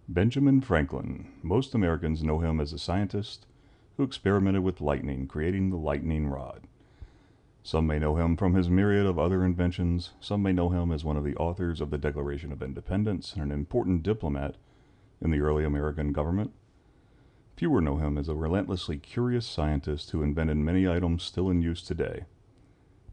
Benjamin Franklin. Most Americans know him as a scientist who experimented with lightning, creating the lightning rod. Some may know him from his myriad of other inventions. Some may know him as one of the authors of the Declaration of Independence and an important diplomat in the early American government. Fewer know him as a relentlessly curious scientist who invented many items still in use today.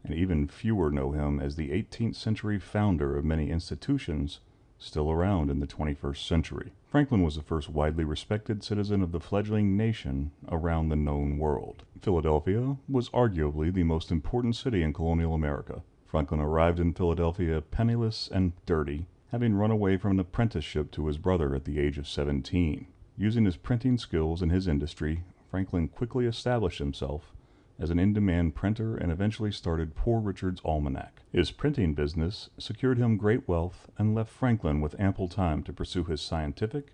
And even fewer know him as the 18th century founder of many institutions still around in the 21st century. Franklin was the first widely respected citizen of the fledgling nation around the known world. Philadelphia was arguably the most important city in colonial America. Franklin arrived in Philadelphia penniless and dirty, having run away from an apprenticeship to his brother at the age of 17. Using his printing skills and his industry, Franklin quickly established himself as an in-demand printer and eventually started Poor Richard's Almanac. His printing business secured him great wealth and left Franklin with ample time to pursue his scientific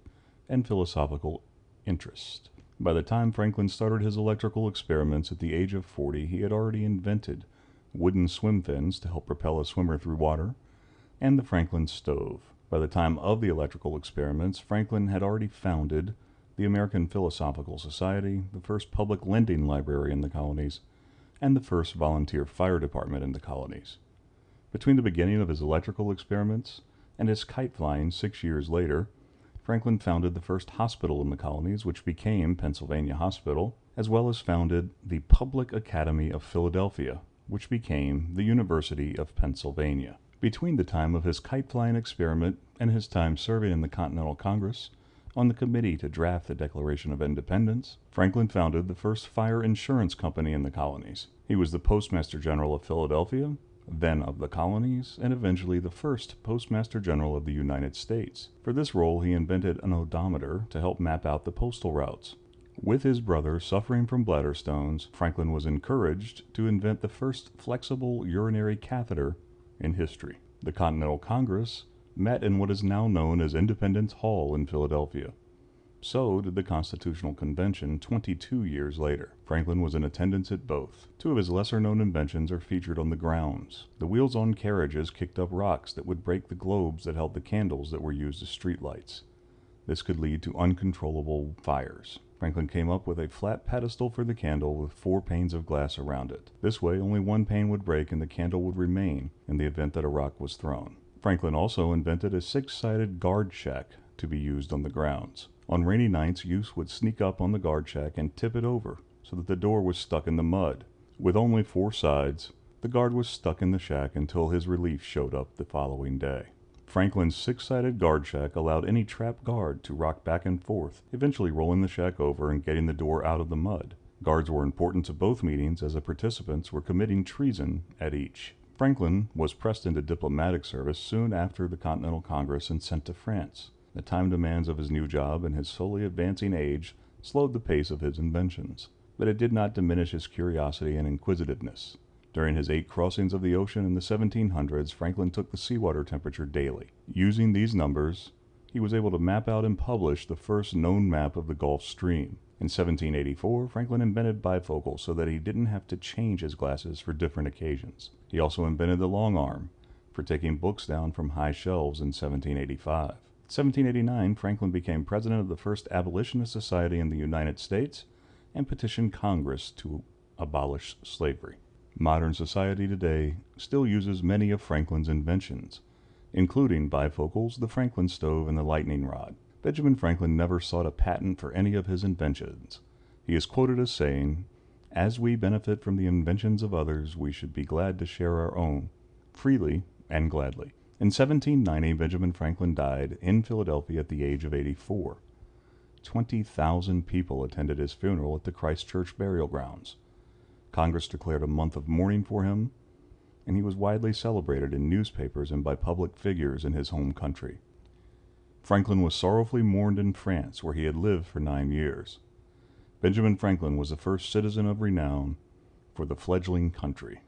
and philosophical interests. By the time Franklin started his electrical experiments at the age of 40, he had already invented wooden swim fins to help propel a swimmer through water, and the Franklin stove. By the time of the electrical experiments, Franklin had already founded the American Philosophical Society, the first public lending library in the colonies, and the first volunteer fire department in the colonies. Between the beginning of his electrical experiments and his kite flying 6 years later, Franklin founded the first hospital in the colonies, which became Pennsylvania Hospital, as well as founded the Public Academy of Philadelphia, which became the University of Pennsylvania. Between the time of his kite flying experiment and his time serving in the Continental Congress on the committee to draft the Declaration of Independence, Franklin founded the first fire insurance company in the colonies. He was the Postmaster General of Philadelphia, then of the colonies, and eventually the first Postmaster General of the United States. For this role, he invented an odometer to help map out the postal routes. With his brother suffering from bladder stones, Franklin was encouraged to invent the first flexible urinary catheter in history. The Continental Congress met in what is now known as Independence Hall in Philadelphia. So did the Constitutional Convention 22 years later. Franklin was in attendance at both. Two of his lesser-known inventions are featured on the grounds. The wheels-on carriages kicked up rocks that would break the globes that held the candles that were used as streetlights. This could lead to uncontrollable fires. Franklin came up with a flat pedestal for the candle with 4 panes of glass around it. This way, only one pane would break and the candle would remain in the event that a rock was thrown. Franklin also invented a 6-sided guard shack to be used on the grounds. On rainy nights, youths would sneak up on the guard shack and tip it over so that the door was stuck in the mud. With only 4 sides, the guard was stuck in the shack until his relief showed up the following day. Franklin's 6-sided guard shack allowed any trapped guard to rock back and forth, eventually rolling the shack over and getting the door out of the mud. Guards were important to both meetings as the participants were committing treason at each. Franklin was pressed into diplomatic service soon after the Continental Congress and sent to France. The time demands of his new job and his slowly advancing age slowed the pace of his inventions, but it did not diminish his curiosity and inquisitiveness. During his 8 crossings of the ocean in the 1700s, Franklin took the seawater temperature daily. Using these numbers, he was able to map out and publish the first known map of the Gulf Stream. In 1784, Franklin invented bifocals so that he didn't have to change his glasses for different occasions. He also invented the long arm for taking books down from high shelves in 1785. In 1789, Franklin became president of the first abolitionist society in the United States and petitioned Congress to abolish slavery. Modern society today still uses many of Franklin's inventions, including bifocals, the Franklin stove, and the lightning rod. Benjamin Franklin never sought a patent for any of his inventions. He is quoted as saying, "As we benefit from the inventions of others, we should be glad to share our own, freely and gladly." In 1790, Benjamin Franklin died in Philadelphia at the age of 84. 20,000 people attended his funeral at the Christ Church burial grounds. Congress declared a month of mourning for him, and he was widely celebrated in newspapers and by public figures in his home country. Franklin was sorrowfully mourned in France, where he had lived for 9 years. Benjamin Franklin was the first citizen of renown for the fledgling country.